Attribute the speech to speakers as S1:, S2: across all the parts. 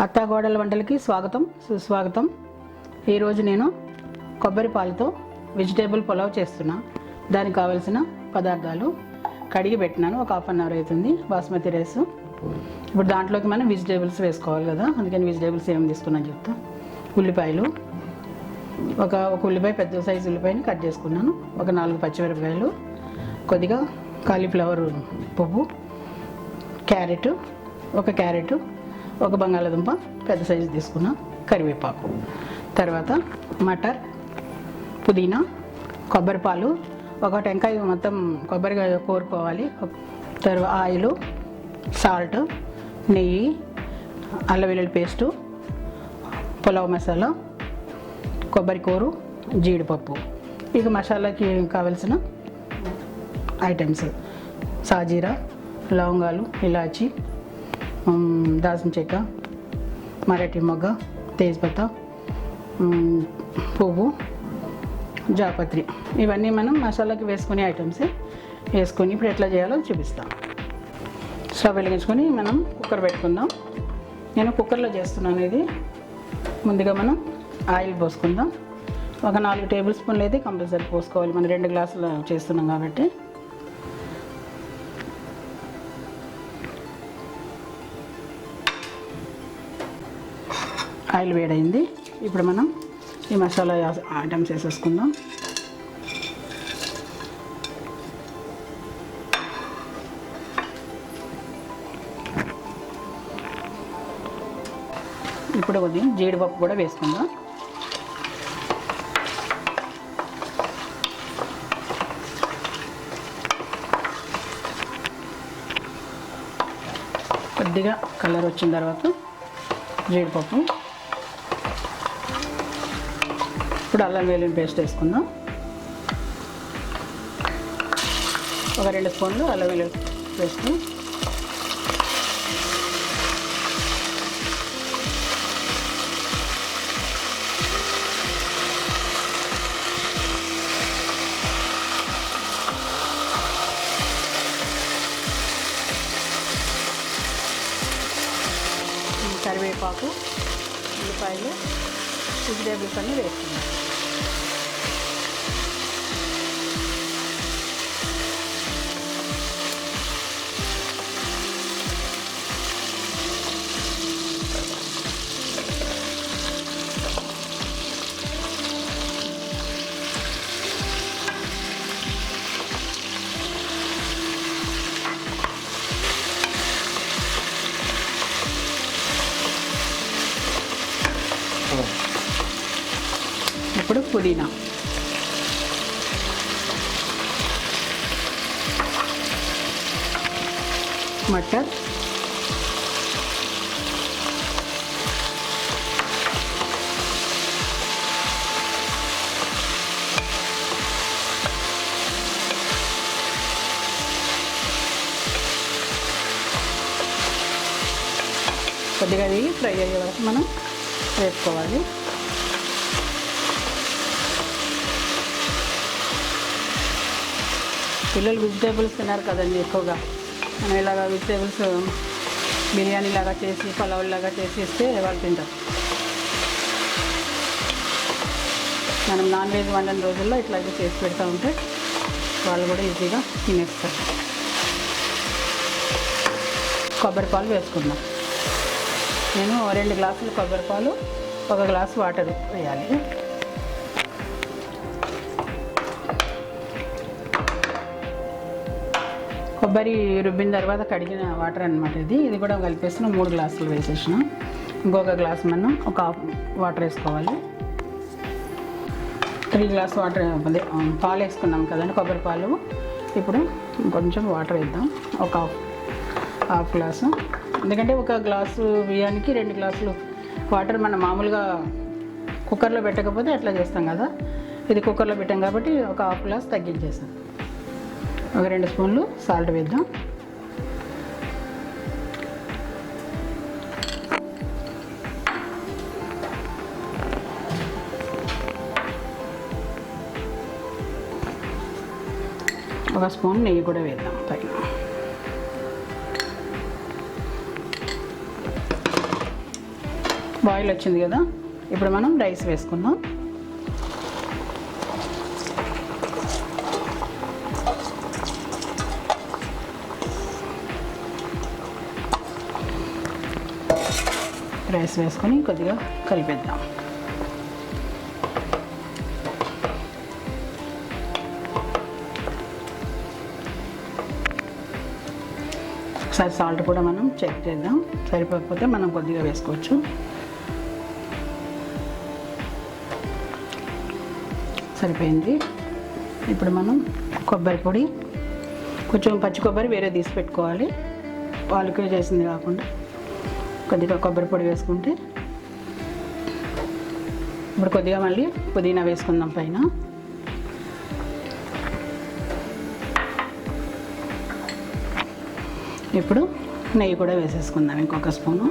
S1: అత్తాకోడల వంటలకి స్వాగతం సుస్వాగతం. ఈరోజు నేను కొబ్బరి పాలతో వెజిటేబుల్ పులావ్ చేస్తున్నా. దానికి కావాల్సిన పదార్థాలు కడిగి పెట్టినాను. ఒక హాఫ్ అన్ అవర్ అవుతుంది. బాస్మతి రైస్. ఇప్పుడు దాంట్లోకి మనం వెజిటేబుల్స్ వేసుకోవాలి కదా, అందుకని వెజిటేబుల్స్ ఏమి తీసుకున్నాను చెప్తా. ఉల్లిపాయలు, ఒక ఉల్లిపాయ, పెద్ద సైజు ఉల్లిపాయని కట్ చేసుకున్నాను. ఒక 4 పచ్చిమిరపకాయలు, కొద్దిగా కాలీఫ్లవర్ పువ్వు, క్యారెట్, ఒక క్యారెట్, ఒక బంగాళాదుంప పెద్ద సైజు తీసుకున్నా, కరివేపాకు, తర్వాత మటర్, పుదీనా, కొబ్బరి పాలు, ఒక టెంకాయ మొత్తం కొబ్బరిగా కోరుకోవాలి, తర్వాత ఆయిల్, సాల్ట్, నెయ్యి, అల్లం వెల్లుల్లి పేస్టు, పులావ్ మసాలా, కొబ్బరి కూరు, జీడిపప్పు. ఇక మసాలాకి కావలసిన ఐటమ్స్ సాజీరా, లవంగాలు, ఇలాచి, దాల్చిన చెక్క, మరాఠీ మొగ్గ, తేజ్పత్తా, పువ్వు, జాపత్రి. ఇవన్నీ మనం మసాలాకి వేసుకునే ఐటమ్స్ వేసుకొని ఇప్పుడు ఎట్లా చేయాలో చూపిస్తాం. స్టవ్ వెలిగించుకొని మనం కుక్కర్ పెట్టుకుందాం. నేను కుక్కర్లో చేస్తున్నాను ఇది. ముందుగా మనం ఆయిల్ పోసుకుందాం. ఒక 4 టేబుల్ స్పూన్లు అయితే కంపల్సరీ పోసుకోవాలి. మనం 2 గ్లాసులు చేస్తున్నాం కాబట్టి. ఆయిల్ వేడైంది. ఇప్పుడు మనం ఈ మసాలా ఐటమ్స్ వేసేసుకుందాం. ఇప్పుడు కొద్దిగా జీడిపప్పు కూడా వేసుకుందాం. కొద్దిగా కలర్ వచ్చిన తర్వాత జీడిపప్పు, ఇప్పుడు అల్లం వెల్లుల్లి పేస్ట్ వేసుకుందాం. ఒక 2 స్పూన్లు అల్లం వెల్లుల్లి పేస్ట్, కరివేపాకు, ఉల్లిపాయలు, వెజిటేబుల్స్ అన్నీ వేసుకుందాం. ఇప్పుడు పుదీనా, మటర్, కొద్దిగా అది ఫ్రై అయ్యే వరకు మనం వేసుకోవాలి. పిల్లలు వెజిటేబుల్స్ తిన్నారు కదండి ఎక్కువగా. మనం ఇలాగ వెజిటేబుల్స్ బిర్యానీ లాగా చేసి, పలావ్ లాగా చేసి ఇస్తే వాళ్ళు తింటారు. మనం నాన్ వెజ్ వండిన రోజుల్లో ఇట్లాగే చేసి పెడతా ఉంటే వాళ్ళు కూడా ఈజీగా తినేస్తారు. కొబ్బరి పాలు వేసుకుందాం. నేను 2 గ్లాసులు కొబ్బరి పాలు, 1 గ్లాసు వాటర్ వేయాలి. కొబ్బరి రుబ్బిన తర్వాత కడిగిన వాటర్ అనమాట ఇది కూడా కలిపేసిన 3 గ్లాసులు వేసేసిన. ఇంకొక గ్లాస్ మనం ఒక హాఫ్ వాటర్ వేసుకోవాలి. 3 గ్లాస్ వాటర్ పాలు వేసుకున్నాం కదండి, కొబ్బరి పాలు. ఇప్పుడు కొంచెం వాటర్ వేద్దాం, ఒక హాఫ్ గ్లాసు. ఎందుకంటే ఒక గ్లాసు బియ్యానికి 2 గ్లాసులు వాటర్. మనం మామూలుగా కుక్కర్లో పెట్టకపోతే అట్లా చేస్తాం కదా, ఇది కుక్కర్లో పెట్టాం కాబట్టి ఒక హాఫ్ గ్లాస్ తగ్గించేసాం. ఒక 2 స్పూన్లు సాల్ట్ వేద్దాం. ఒక స్పూన్ నెయ్యి కూడా వేద్దాం పైన. బాయిల్ వచ్చింది కదా, ఇప్పుడు మనం రైస్ వేసుకుందాం. రైస్ వేసుకొని కొద్దిగా కలిపేద్దాం. ఒకసారి సాల్ట్ కూడా మనం చెక్ చేద్దాం, సరిపోకపోతే మనం కొద్దిగా వేసుకోవచ్చు. సరిపోయింది. ఇప్పుడు మనం కొబ్బరి పొడి, కొంచెం పచ్చి కొబ్బరి వేరే తీసి పెట్టుకోవాలి, పాలకులు చేసింది కాకుండా కొద్దిగా కొబ్బరి పొడి వేసుకుంటే. ఇప్పుడు కొద్దిగా మళ్ళీ పుదీనా వేసుకుందాం పైన. ఇప్పుడు నెయ్యి కూడా వేసేసుకుందాం, ఇంకొక స్పూను.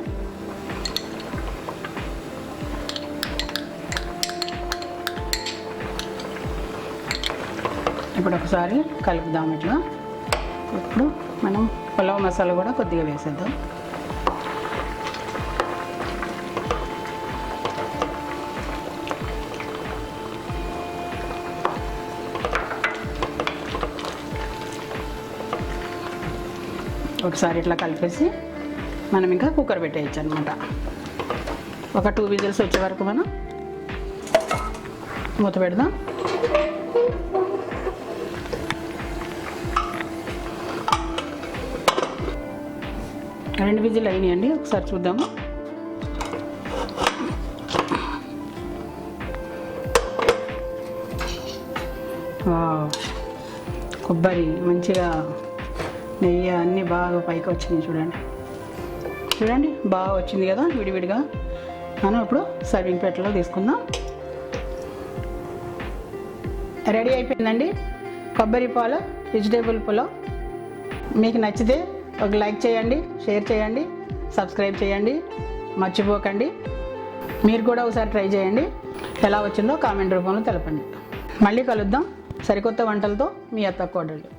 S1: ఇప్పుడు ఒకసారి కలుపుదాం ఇట్లా. ఇప్పుడు మనం పులావ్ మసాలా కూడా కొద్దిగా వేసేద్దాం. ఒకసారి ఇట్లా కలిపేసి మనం ఇంకా కుక్కర్ పెట్టేయచ్చు అనమాట. ఒక 2 విజిల్స్ వచ్చే వరకు మనం మూత పెడదాం. రెండు విజిల్ అయినాయండి, ఒకసారి చూద్దాము. కొబ్బరి మంచిగా, నెయ్యి అన్నీ బాగా పైకి వచ్చినాయి. చూడండి చూడండి, బాగా వచ్చింది కదా విడివిడిగా. మనం ఇప్పుడు సర్వింగ్ ప్లేట్లో తీసుకుందాం. రెడీ అయిపోయిందండి కొబ్బరి పాలు వెజిటేబుల్ పులావ్. మీకు నచ్చితే ఒక లైక్ చేయండి, షేర్ చేయండి, సబ్స్క్రైబ్ చేయండి, మర్చిపోకండి. మీరు కూడా ఒకసారి ట్రై చేయండి, ఎలా వచ్చిందో కామెంట్ రూపంలో తెలపండి. మళ్ళీ కలుద్దాం సరికొత్త వంటలతో. మీ అత్తకోడలు.